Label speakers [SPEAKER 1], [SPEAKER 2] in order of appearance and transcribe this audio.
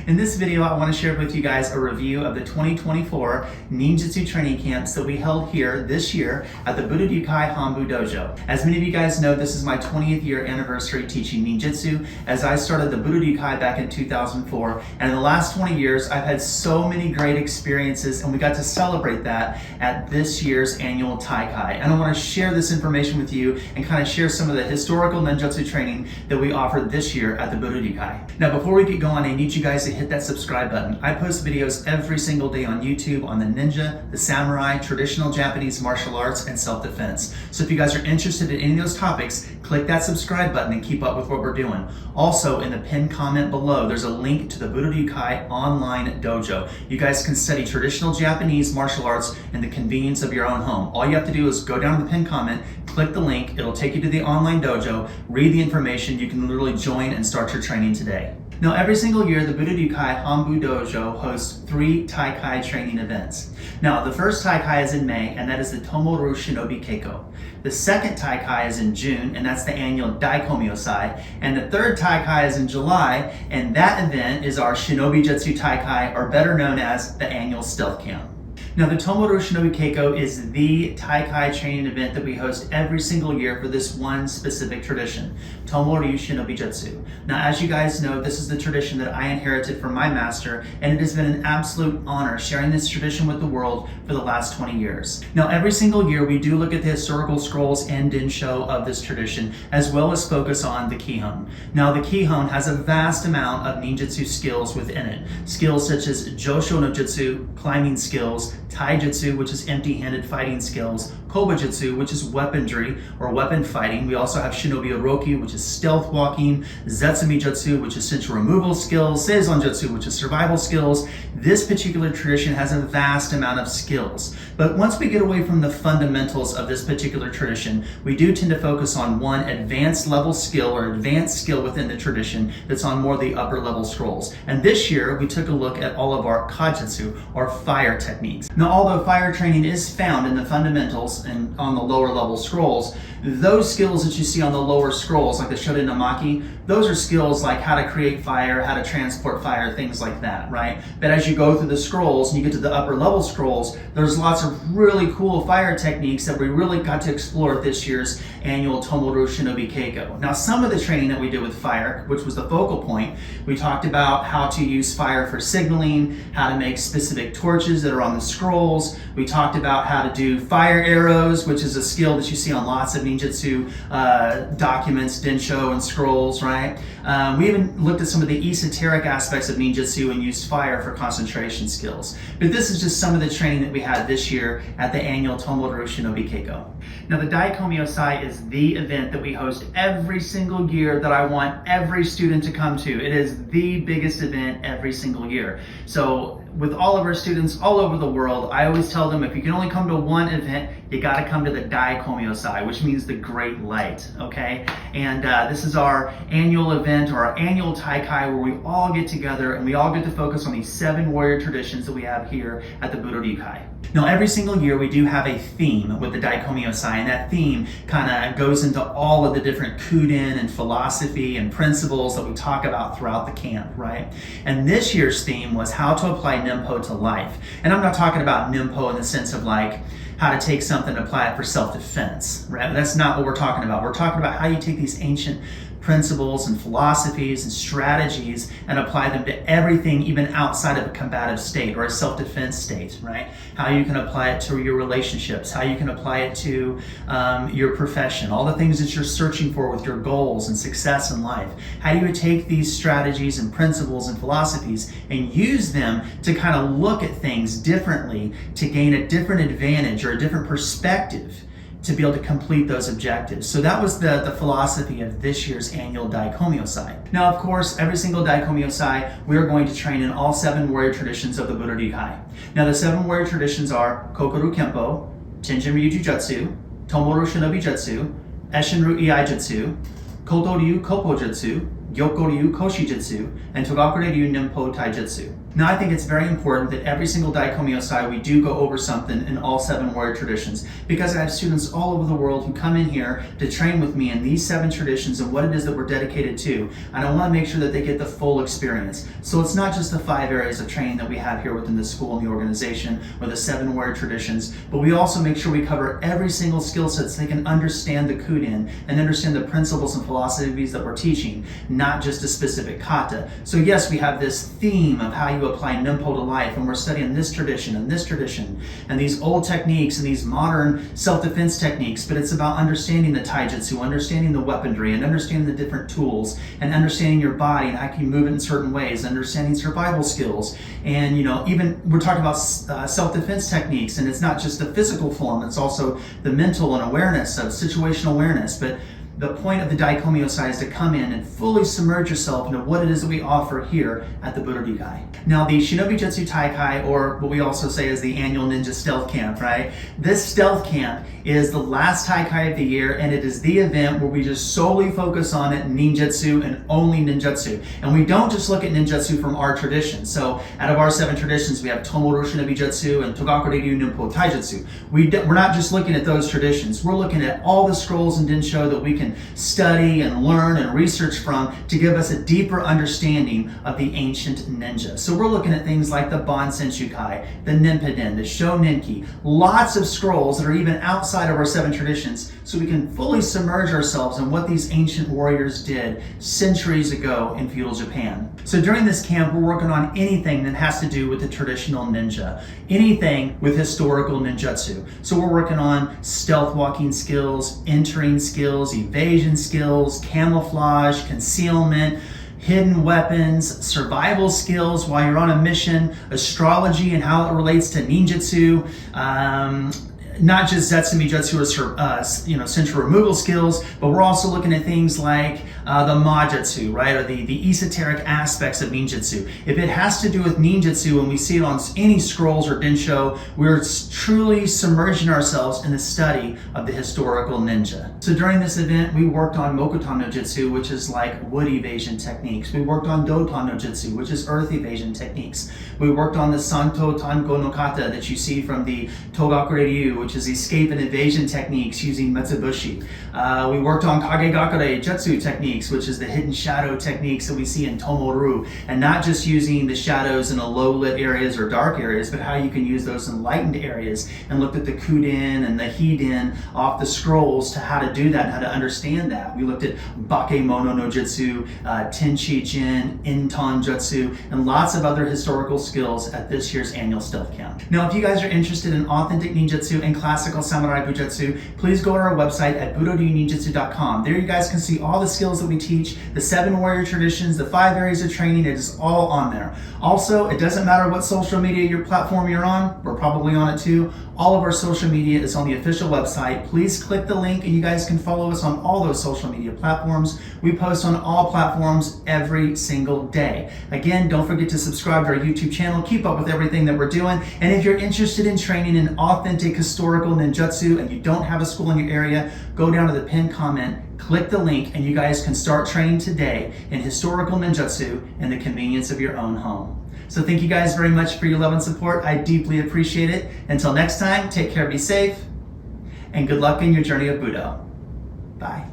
[SPEAKER 1] In this video, I want to share with you guys a review of the 2024 Ninjutsu Training Camps that we held here this year at the Budo Ryu Kai Dojo. As many of you guys know, this is my 20th year anniversary teaching ninjutsu, as I started the Budo Ryu Kai back in 2004, and in the last 20 years, I've had so many great experiences, and we got to celebrate that at this year's Annual Daikomyosai. And I want to share this information with you and kind of share some of the historical ninjutsu training that we offered this year at the Budo Ryu Kai. Now, before we get going, I need you guys to hit that subscribe button. I post videos every single day on YouTube on the ninja, the samurai, traditional Japanese martial arts, and self-defense. So if you guys are interested in any of those topics, click that subscribe button and keep up with what we're doing. Also, in the pinned comment below, there's a link to the Budo Ryu Kai online dojo. You guys can study traditional Japanese martial arts in the convenience of your own home. All you have to do is go down to the pinned comment, click the link, it'll take you to the online dojo, read the information, you can literally join and start your training today. Now, every single year, the Budo Ryu Kai Dojo hosts 3 Taikai training events. Now, the first Taikai is in May, and that is the Tomo Ryu Shinobijutsu Keiko. The second Taikai is in June, and that's the Annual Daikomyosai. And the third Taikai is in July, and that event is our Shinobijutsu Taikai, or better known as the Annual Stealth Camp. Now, the Tomo Ryu Shinobijutsu Keiko is the Taikai training event that we host every single year for this one specific tradition, Tomo Ryu Shinobijutsu. Now, as you guys know, this is the tradition that I inherited from my master, and it has been an absolute honor sharing this tradition with the world for the last 20 years. Now, every single year, we do look at the historical scrolls and dinsho of this tradition, as well as focus on the Kihon. Now, the Kihon has a vast amount of ninjutsu skills within it. Skills such as Josho no Jutsu, climbing skills, Taijutsu, which is empty-handed fighting skills, Kobujutsu, which is weaponry or weapon fighting. We also have Shinobi Oroki, which is stealth walking, Zetsumi Jutsu, which is sensual removal skills, Seizon Jutsu, which is survival skills. This particular tradition has a vast amount of skills. But once we get away from the fundamentals of this particular tradition, we do tend to focus on one advanced level skill or advanced skill within the tradition that's on more of the upper level scrolls. And this year, we took a look at all of our Kajutsu, or fire techniques. Now, although fire training is found in the fundamentals and on the lower level scrolls, those skills that you see on the lower scrolls, like the Shoden Namaki, those are skills like how to create fire, how to transport fire, things like that, right? But as you go through the scrolls and you get to the upper level scrolls, there's lots of really cool fire techniques that we really got to explore at this year's annual Tomo Ryu Shinobijutsu Keiko. Now, some of the training that we did with fire, which was the focal point, we talked about how to use fire for signaling, how to make specific torches that are on the scrolls. We talked about how to do fire arrows, which is a skill that you see on lots of ninjutsu documents, dinsho, and scrolls, right? We even looked at some of the esoteric aspects of ninjutsu and used fire for concentration skills. But this is just some of the training that we had this year at the annual Tomo Ryu Shinobijutsu Keiko. Now, the Daikomyosai is the event that we host every single year that I want every student to come to. It is the biggest event every single year. So with all of our students all over the world, I always tell them if you can only come to one event, you got to come to the Daikomyosai, which means the Great Light, okay? And this is our annual event, or our annual Taikai, where we all get together and we all get to focus on these 7 warrior traditions that we have here at the Budo Ryu Kai. Now, every single year we do have a theme with the Daikomyosai, and that theme kind of goes into all of the different kuden and philosophy and principles that we talk about throughout the camp, right? And this year's theme was how to apply Ninpo to life. And I'm not talking about Ninpo in the sense of like how to take something and apply it for self-defense, right? That's not what we're talking about. We're talking about how you take these ancient principles and philosophies and strategies and apply them to everything, even outside of a combative state or a self-defense state, right? How you can apply it to your relationships, how you can apply it to your profession, all the things that you're searching for with your goals and success in life. How do you take these strategies and principles and philosophies and use them to kind of look at things differently, to gain a different advantage or a different perspective to be able to complete those objectives. So that was the philosophy of this year's annual Daikomyosai. Now, of course, every single Daikomyosai, we are going to train in all 7 warrior traditions of the Budo Ryu Kai. Now, the 7 warrior traditions are Kokoru Kempo, Tenjin Ryu Jujutsu, Tomo Ryu Shinobijutsu, Eshin Ryu Iai Jutsu, Koto Ryu Koppo Jutsu, Gyoko Ryu Koshijutsu, and Togaku Ryu Ninpo Taijutsu. Now, I think it's very important that every single Daikomyosai we do go over something in all 7 warrior traditions, because I have students all over the world who come in here to train with me in these 7 traditions and what it is that we're dedicated to, and I want to make sure that they get the full experience. So it's not just the 5 areas of training that we have here within the school and the organization, or the 7 warrior traditions, but we also make sure we cover every single skill set so they can understand the Kuden and understand the principles and philosophies that we're teaching, not just a specific kata. So yes, we have this theme of how you apply Ninpo to life, and we're studying this tradition and these old techniques and these modern self-defense techniques, but it's about understanding the taijutsu, understanding the weaponry, and understanding the different tools, and understanding your body and how you move it in certain ways, understanding survival skills, and even we're talking about self-defense techniques, and it's not just the physical form, it's also the mental and awareness of situational awareness. But the point of the Daikomyosai is to come in and fully submerge yourself into what it is that we offer here at the Budo Ryu Kai. Now, the Shinobijutsu Taikai, or what we also say is the annual Ninja Stealth Camp, right? This Stealth Camp is the last Taikai of the year, and it is the event where we just solely focus on ninjutsu and only ninjutsu. And we don't just look at ninjutsu from our tradition. So out of our 7 traditions, we have Tomo Ryu Shinobijutsu and Togaku Ryu Ninpo Taijutsu. We're not just looking at those traditions. We're looking at all the scrolls and Dinsho that we can study and learn and research from to give us a deeper understanding of the ancient ninja. So we're looking at things like the Bon Senshukai, the Ninpiden, the Shoninki, lots of scrolls that are even outside of our 7 traditions, so we can fully submerge ourselves in what these ancient warriors did centuries ago in feudal Japan. So during this camp, we're working on anything that has to do with the traditional ninja, anything with historical ninjutsu. So we're working on stealth walking skills, entering skills, evasion skills, camouflage, concealment, hidden weapons, survival skills while you're on a mission, astrology and how it relates to ninjutsu, not just Zetsumi Jutsu or central removal skills, but we're also looking at things like the Majutsu, right, or the esoteric aspects of ninjutsu. If it has to do with ninjutsu and we see it on any scrolls or Dinsho, we're truly submerging ourselves in the study of the historical ninja. So during this event, we worked on Mokuton no Jutsu, which is like wood evasion techniques. We worked on Doton no Jutsu, which is earth evasion techniques. We worked on the Santo Tango no Kata that you see from the Togaku Ryu, which is escape and evasion techniques using Metsubushi. We worked on Kagegakure Jutsu techniques, which is the hidden shadow techniques that we see in Tomo Ryu, and not just using the shadows in the low lit areas or dark areas, but how you can use those in lightened areas, and looked at the Kuden and the Hiden off the scrolls to how to do that and how to understand that. We looked at Bakemono no Jutsu, Tenchi Jin, Inton Jutsu, and lots of other historical skills at this year's annual Stealth Camp. Now, if you guys are interested in authentic ninjutsu and classical samurai bujutsu, please go to our website at budoryuninjutsu.com. There you guys can see all the skills that we teach, the 7 warrior traditions, the 5 areas of training. It is all on there. Also, it doesn't matter what social media platform you're on, we're probably on it too. All of our social media is on the official website. Please click the link and you guys can follow us on all those social media platforms. We post on all platforms every single day. Again, don't forget to subscribe to our YouTube channel. Keep up with everything that we're doing. And if you're interested in training in authentic historical ninjutsu and you don't have a school in your area, go down to the pinned comment, click the link, and you guys can start training today in historical ninjutsu in the convenience of your own home. So thank you guys very much for your love and support. I deeply appreciate it. Until next time, take care, be safe, and good luck in your journey of Budo. Bye.